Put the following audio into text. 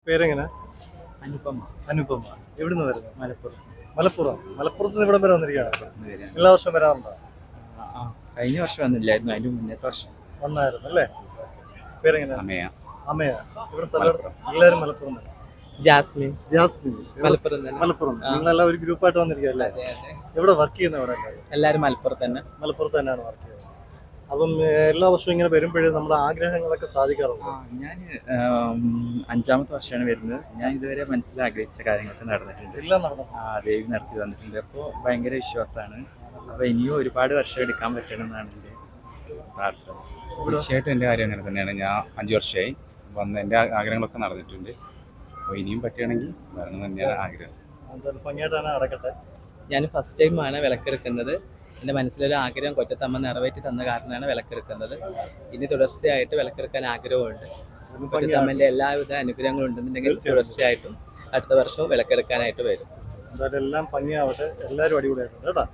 പേരെങ്ങനെ? അനുപമ. അനുപമ. എവിടുന്ന് വരുന്നത്? മലപ്പുറം. മലപ്പുറത്ത് നിന്ന് ഇവിടം വരെ വന്നിരിക്കുകയാണ്. എല്ലാ വർഷവും വരാറുണ്ടോ? കഴിഞ്ഞ വർഷം വന്നില്ലായിരുന്നു, അതിന് മുന്നത്തെ വർഷം വന്നായിരുന്നു അല്ലേ? പേരെങ്ങനെ? അമയ. അമയ. ഇവിടെ സ്ഥലം എല്ലാവരും മലപ്പുറം തന്നെ. ജാസ്മിൻ. ജാസ്മിൻ മലപ്പുറം തന്നെ. മലപ്പുറം. നിങ്ങളെല്ലാം ഒരു ഗ്രൂപ്പായിട്ട് വന്നിരിക്കുകയല്ലേ? എവിടെ വർക്ക് ചെയ്യുന്ന? ഇവിടെ എല്ലാവരും മലപ്പുറത്ത് തന്നെ. മലപ്പുറത്ത് തന്നെയാണ് വർക്ക് ചെയ്യുന്നത്. അപ്പം എല്ലാ വർഷവും ഇങ്ങനെ വരുമ്പോഴും നമ്മുടെ ആഗ്രഹങ്ങളൊക്കെ സാധിക്കാറുണ്ട്. ഞാൻ 5ാമത്തെ വർഷമാണ് വരുന്നത്. ഞാൻ ഇതുവരെ മനസ്സിൽ ആഗ്രഹിച്ച കാര്യങ്ങളൊക്കെ നടന്നിട്ടുണ്ട്. എല്ലാം നടന്നു. ദേവി നടത്തി തന്നിട്ടുണ്ട്. അപ്പോൾ ഭയങ്കര വിശ്വാസമാണ്. അപ്പോൾ ഇനിയും ഒരുപാട് വർഷം എടുക്കാൻ പറ്റണമെന്നാണ് എൻ്റെ പ്രാർത്ഥന. തീർച്ചയായിട്ടും എൻ്റെ കാര്യം അങ്ങനെ തന്നെയാണ്. ഞാൻ 5 വർഷമായി വന്ന് എൻ്റെ ആഗ്രഹങ്ങളൊക്കെ നടന്നിട്ടുണ്ട്. അപ്പോൾ ഇനിയും പറ്റുകയാണെങ്കിൽ വരണം തന്നെയാണ് ആഗ്രഹം. എന്തായാലും ഭംഗിയായിട്ടാണ് നടക്കട്ടെ. ഞാൻ ഫസ്റ്റ് ടൈമാണ് വിളക്കെടുക്കുന്നത്. എൻ്റെ മനസ്സിലൊരു ആഗ്രഹം കൊറ്റത്തമ്മ നിറവേറ്റി തന്ന കാരണമാണ് വിളക്കെടുക്കുന്നത്. ഇനി തുടർച്ചയായിട്ട് വിളക്കെടുക്കാൻ ആഗ്രഹമുണ്ട്. കൊറ്റത്തമ്മൻ്റെ എല്ലാവിധ അനുഗ്രഹങ്ങളും ഉണ്ടെന്നുണ്ടെങ്കിൽ തുടർച്ചയായിട്ടും അടുത്ത വർഷവും വിളക്കെടുക്കാനായിട്ട് വരും. എന്തായാലും എല്ലാം ഭംഗിയാവട്ടെ. എല്ലാവരും അടിപൊളിയായിട്ടുണ്ട് കേട്ടോ.